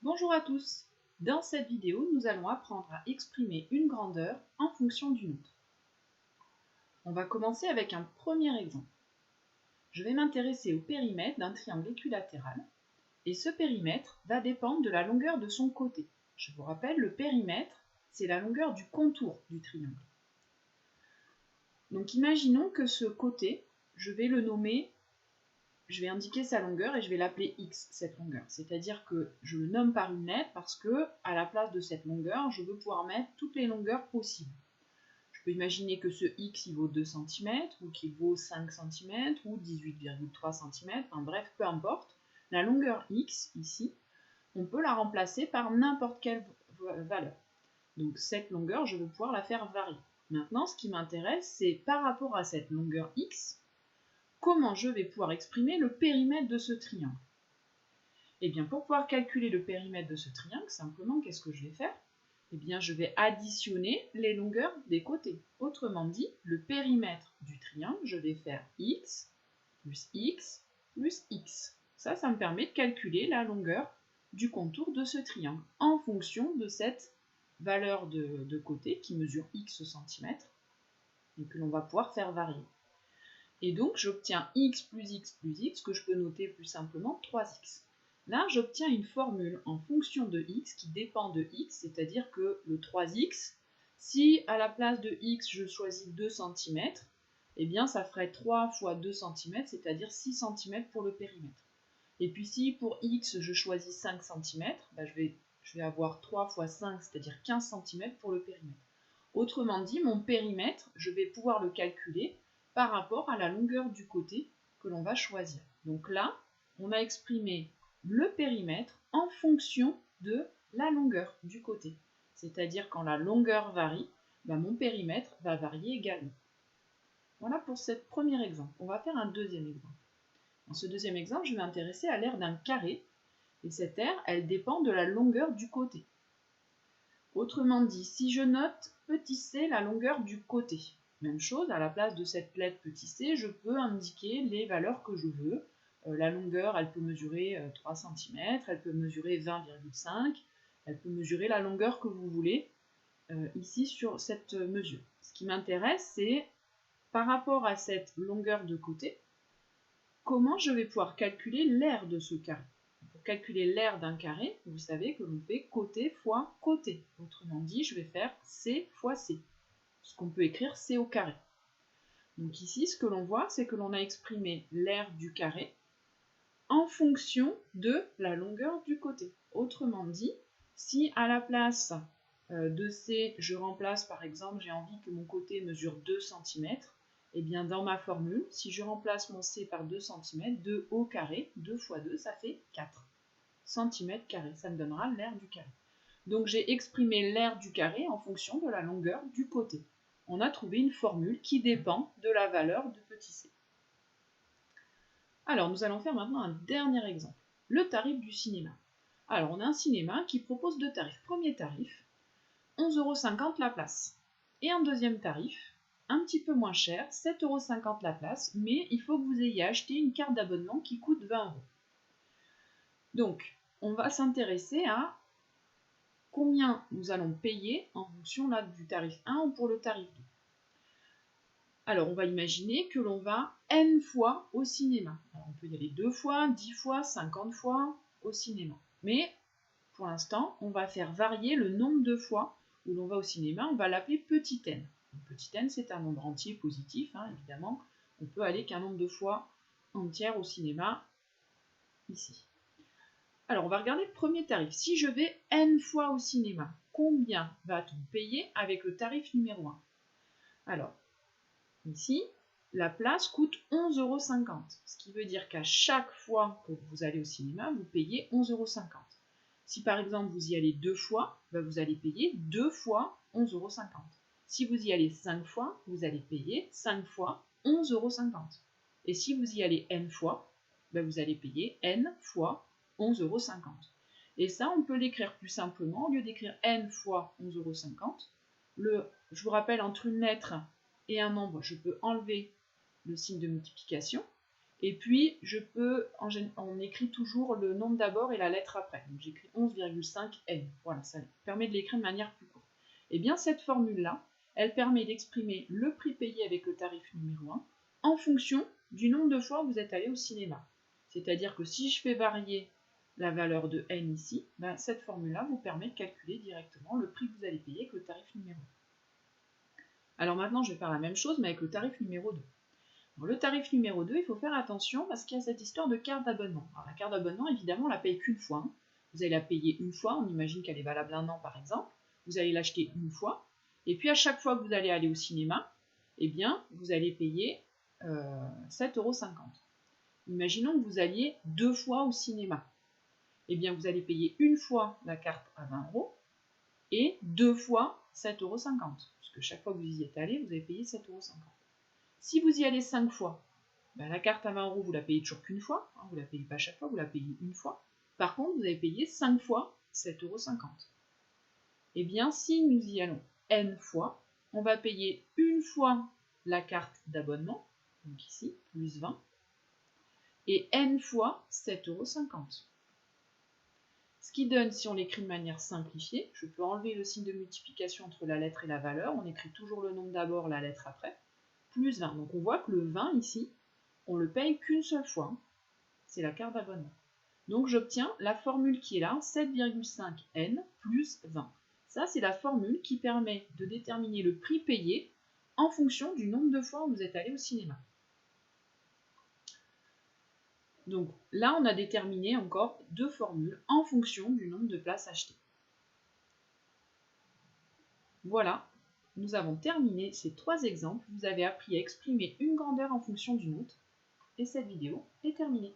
Bonjour à tous. Dans cette vidéo, nous allons apprendre à exprimer une grandeur en fonction d'une autre. On va commencer avec un premier exemple. Je vais m'intéresser au périmètre d'un triangle équilatéral et ce périmètre va dépendre de la longueur de son côté. Je vous rappelle, le périmètre, c'est la longueur du contour du triangle. Donc imaginons que ce côté, je vais le nommer, je vais indiquer sa longueur et je vais l'appeler x, cette longueur. C'est-à-dire que je le nomme par une lettre parce que, à la place de cette longueur, je veux pouvoir mettre toutes les longueurs possibles. Je peux imaginer que ce x il vaut 2 cm, ou qu'il vaut 5 cm, ou 18,3 cm, enfin bref, peu importe. La longueur x, ici, on peut la remplacer par n'importe quelle valeur. Donc cette longueur, je vais pouvoir la faire varier. Maintenant, ce qui m'intéresse, c'est par rapport à cette longueur x, comment je vais pouvoir exprimer le périmètre de ce triangle. Eh bien, pour pouvoir calculer le périmètre de ce triangle, simplement, qu'est-ce que je vais faire? Eh bien, je vais additionner les longueurs des côtés. Autrement dit, le périmètre du triangle, je vais faire x plus x plus x. Ça me permet de calculer la longueur du contour de ce triangle en fonction de cette valeur de côté qui mesure x centimètres et que l'on va pouvoir faire varier. Et donc, j'obtiens x plus x plus x, que je peux noter plus simplement 3x. Là, j'obtiens une formule en fonction de x qui dépend de x, c'est-à-dire que le 3x, si à la place de x, je choisis 2 cm, eh bien, ça ferait 3 fois 2 cm, c'est-à-dire 6 cm pour le périmètre. Et puis si pour x, je choisis 5 cm, je vais avoir 3 fois 5, c'est-à-dire 15 cm pour le périmètre. Autrement dit, mon périmètre, je vais pouvoir le calculer par rapport à la longueur du côté que l'on va choisir. Donc là, on a exprimé le périmètre en fonction de la longueur du côté. C'est-à-dire quand la longueur varie, mon périmètre va varier également. Voilà pour ce premier exemple. On va faire un deuxième exemple. Dans ce deuxième exemple, je vais m'intéresser à l'aire d'un carré. Et cette aire, elle dépend de la longueur du côté. Autrement dit, si je note petit c, la longueur du côté, même chose, à la place de cette lettre petit c, je peux indiquer les valeurs que je veux. La longueur, elle peut mesurer 3 cm, elle peut mesurer 20,5, elle peut mesurer la longueur que vous voulez ici sur cette mesure. Ce qui m'intéresse, c'est par rapport à cette longueur de côté, comment je vais pouvoir calculer l'aire de ce carré. Pour calculer l'aire d'un carré, vous savez que l'on fait côté fois côté. Autrement dit, je vais faire C fois C, ce qu'on peut écrire C au carré. Donc ici, ce que l'on voit, c'est que l'on a exprimé l'aire du carré en fonction de la longueur du côté. Autrement dit, si à la place de C, je remplace par exemple, j'ai envie que mon côté mesure 2 cm, et bien dans ma formule, si je remplace mon C par 2 cm, 2 au carré, 2 fois 2, ça fait 4 cm carré. Ça me donnera l'aire du carré. Donc j'ai exprimé l'aire du carré en fonction de la longueur du côté. On a trouvé une formule qui dépend de la valeur de petit c. Alors nous allons faire maintenant un dernier exemple. Le tarif du cinéma. Alors on a un cinéma qui propose deux tarifs. Premier tarif, 11,50 € la place. Et un deuxième tarif, un petit peu moins cher, 7,50 € la place, mais il faut que vous ayez acheté une carte d'abonnement qui coûte 20 €. Donc, on va s'intéresser à combien nous allons payer en fonction là, du tarif 1 ou pour le tarif 2. Alors, on va imaginer que l'on va n fois au cinéma. Alors, on peut y aller 2 fois, 10 fois, 50 fois au cinéma. Mais, pour l'instant, on va faire varier le nombre de fois où l'on va au cinéma. On va l'appeler petit n. Donc, petit n, c'est un nombre entier positif, évidemment. On peut aller qu'un nombre de fois entière au cinéma, ici. Alors, on va regarder le premier tarif. Si je vais n fois au cinéma, combien va-t-on payer avec le tarif numéro 1? Alors, ici, la place coûte 11,50 €. Ce qui veut dire qu'à chaque fois que vous allez au cinéma, vous payez 11,50 €. Si par exemple vous y allez 2 fois, vous allez payer 2 fois 11,50 €. Si vous y allez 5 fois, vous allez payer 5 fois 11,50 €. Et si vous y allez n fois, vous allez payer n fois 11,50 €. Et ça, on peut l'écrire plus simplement. Au lieu d'écrire n fois 11,50 €, je vous rappelle, entre une lettre et un nombre, je peux enlever le signe de multiplication. Et puis, on écrit toujours le nombre d'abord et la lettre après. Donc j'écris 11,5n. Voilà, ça permet de l'écrire de manière plus courte. Et bien cette formule-là, elle permet d'exprimer le prix payé avec le tarif numéro 1 en fonction du nombre de fois où vous êtes allé au cinéma. C'est-à-dire que si je fais varier la valeur de n ici, ben cette formule-là vous permet de calculer directement le prix que vous allez payer avec le tarif numéro 1. Alors maintenant, je vais faire la même chose, mais avec le tarif numéro 2. Alors, le tarif numéro 2, il faut faire attention parce qu'il y a cette histoire de carte d'abonnement. Alors la carte d'abonnement, évidemment, on la paye qu'une fois. Vous allez la payer une fois, on imagine qu'elle est valable 1 an par exemple. Vous allez l'acheter une fois, et puis à chaque fois que vous allez aller au cinéma, eh bien, vous allez payer 7,50 €. Imaginons que vous alliez 2 fois au cinéma. Eh bien, vous allez payer une fois la carte à 20 € et 2 fois 7,50 €. Puisque chaque fois que vous y êtes allé, vous avez payé 7,50 €. Si vous y allez 5 fois, ben la carte à 20 € vous la payez toujours qu'une fois. Vous ne la payez pas chaque fois, vous la payez une fois. Par contre, vous avez payé 5 fois 7,50 €. Eh bien, si nous y allons n fois, on va payer une fois la carte d'abonnement, donc ici, plus 20, et n fois 7,50 €. Ce qui donne, si on l'écrit de manière simplifiée, je peux enlever le signe de multiplication entre la lettre et la valeur, on écrit toujours le nombre d'abord, la lettre après, plus 20. Donc on voit que le 20 ici, on le paye qu'une seule fois, c'est la carte d'abonnement. Donc j'obtiens la formule qui est là, 7,5n plus 20. Ça, c'est la formule qui permet de déterminer le prix payé en fonction du nombre de fois où vous êtes allé au cinéma. Donc là, on a déterminé encore 2 formules en fonction du nombre de places achetées. Voilà, nous avons terminé ces 3 exemples. Vous avez appris à exprimer une grandeur en fonction d'une autre. Et cette vidéo est terminée.